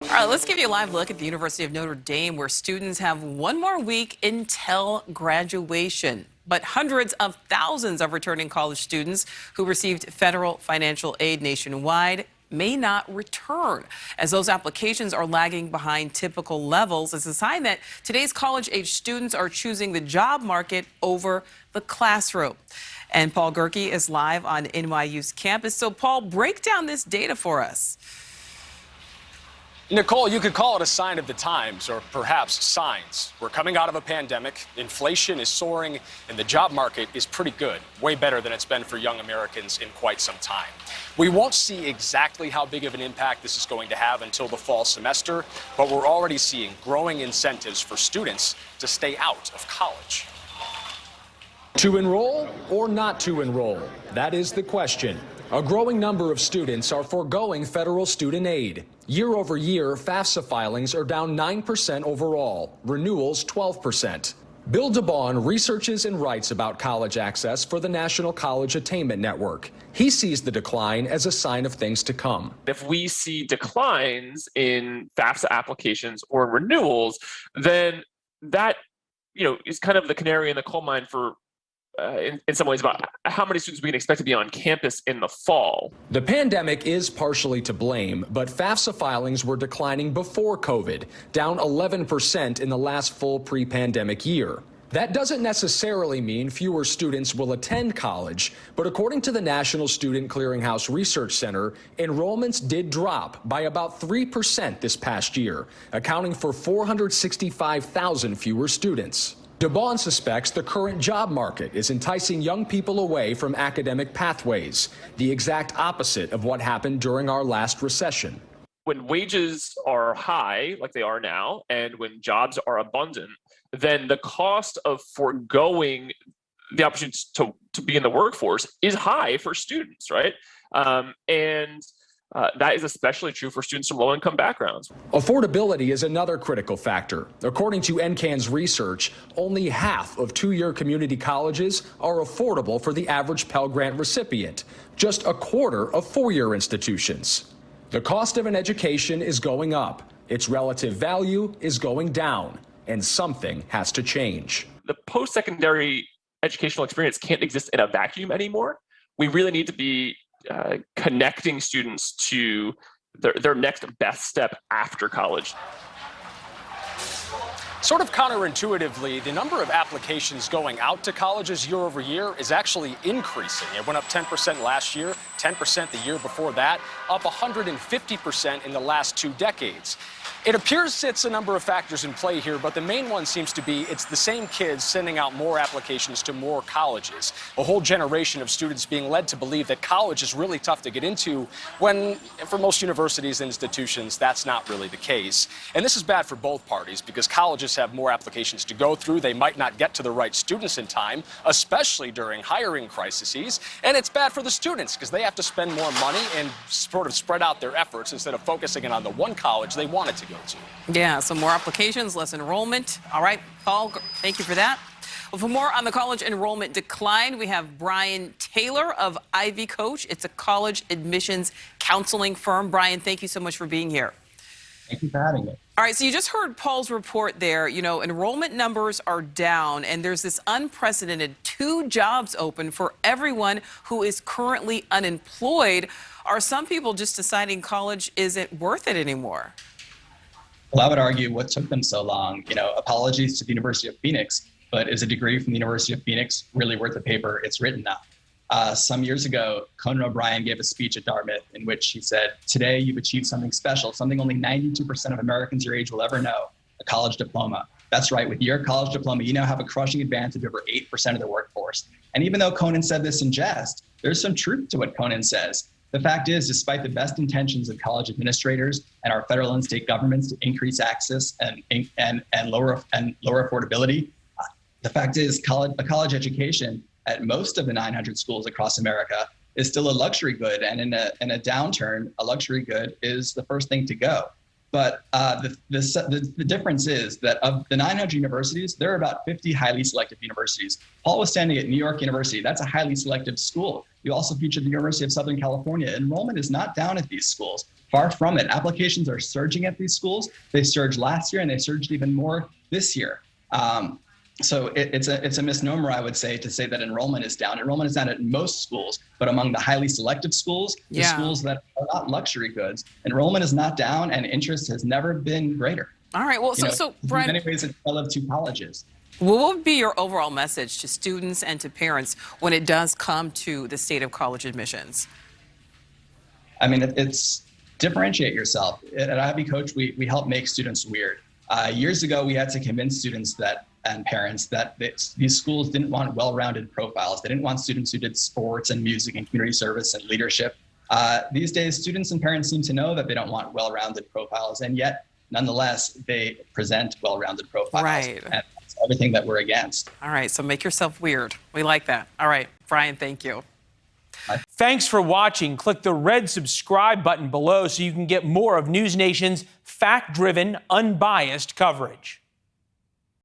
All right, let's give you a live look at the University of Notre Dame, where students have one more week until graduation. But hundreds of thousands of returning college students who received federal financial aid nationwide may not return, as those applications are lagging behind typical levels. It's a sign that today's college-age students are choosing the job market over the classroom. And Paul Gerke is live on NYU's campus. So, Paul, break down this data for us. Nichole, you could call it a sign of the times, or perhaps signs. We're coming out of a pandemic, inflation is soaring, and the job market is pretty good, way better than it's been for young Americans in quite some time. We won't see exactly how big of an impact this is going to have until the fall semester, but we're already seeing growing incentives for students to stay out of college. To enroll or not to enroll? That is the question. A growing number of students are foregoing federal student aid. Year over year, FAFSA filings are down 9% overall, renewals 12%. Bill DeBaun researches and writes about college access for the National College Attainment Network. He sees the decline as a sign of things to come. If we see declines in FAFSA applications or renewals, then that, is kind of the canary in the coal mine for in some ways about how many students we can expect to be on campus in the fall. The pandemic is partially to blame, but FAFSA filings were declining before COVID, down 11% in the last full pre-pandemic year. That doesn't necessarily mean fewer students will attend college, but according to the National Student Clearinghouse Research Center, enrollments did drop by about 3% this past year, accounting for 465,000 fewer students. DeBaun suspects the current job market is enticing young people away from academic pathways, the exact opposite of what happened during our last recession. When wages are high, like they are now, and when jobs are abundant, then the cost of foregoing the opportunity to be in the workforce is high for students, right? That is especially true for students from low-income backgrounds. Affordability is another critical factor. According to NCAN's research, only half of two-year community colleges are affordable for the average Pell Grant recipient, just a quarter of four-year institutions. The cost of an education is going up, its relative value is going down, and something has to change. The post-secondary educational experience can't exist in a vacuum anymore. We really need to be connecting students to their next best step after college. Sort of counterintuitively, the number of applications going out to colleges year over year is actually increasing. It went up 10% last year, 10% the year before that, up 150% in the last 2 decades. It appears it's a number of factors in play here, but the main one seems to be it's the same kids sending out more applications to more colleges. A whole generation of students being led to believe that college is really tough to get into when, for most universities and institutions, that's not really the case. And this is bad for both parties because colleges have more applications to go through. They might not get to the right students in time, especially during hiring crises. And it's bad for the students because they have to spend more money and sort of spread out their efforts instead of focusing in on the one college they wanted to go to. Yeah, so more applications, less enrollment. All right, Paul, thank you for that. Well, for more on the college enrollment decline, we have Brian Taylor of Ivy Coach. It's a college admissions counseling firm. Brian, thank you so much for being here. Thank you for having me. All right, so you just heard Paul's report there. Enrollment numbers are down, and there's this unprecedented 2 jobs open for everyone who is currently unemployed. Are some people just deciding college isn't worth it anymore? Well, I would argue what took them so long, apologies to the University of Phoenix, but is a degree from the University of Phoenix really worth the paper it's written on? Some years ago, Conan O'Brien gave a speech at Dartmouth in which he said, "Today you've achieved something special, something only 92% of Americans your age will ever know, a college diploma." That's right, with your college diploma, you now have a crushing advantage over 8% of the workforce. And even though Conan said this in jest, there's some truth to what Conan says. The fact is, despite the best intentions of college administrators and our federal and state governments to increase access and lower affordability, the fact is a college education at most of the 900 schools across America is still a luxury good. And in a downturn, a luxury good is the first thing to go. But the difference is that of the 900 universities, there are about 50 highly selective universities. Paul was standing at New York University. That's a highly selective school. You also featured the University of Southern California. Enrollment is not down at these schools. Far from it. Applications are surging at these schools. They surged last year and they surged even more this year. So it's a misnomer, I would say, to say that enrollment is down. Enrollment is down at most schools, but among the highly selective schools, the schools that are not luxury goods, enrollment is not down and interest has never been greater. All right. Well, so Brian, in many ways, it's a tale of two colleges. What would be your overall message to students and to parents when it does come to the state of college admissions? I mean, it's differentiate yourself. At Ivy Coach, we help make students weird. Years ago, we had to convince students and parents that these schools didn't want well-rounded profiles. They didn't want students who did sports and music and community service and leadership. These days, students and parents seem to know that they don't want well-rounded profiles, and yet, nonetheless, they present well-rounded profiles. Right. And that's everything that we're against. All right, so make yourself weird. We like that. All right, Brian, thank you. Thanks for watching. Click the red subscribe button below so you can get more of NewsNation's fact-driven, unbiased coverage.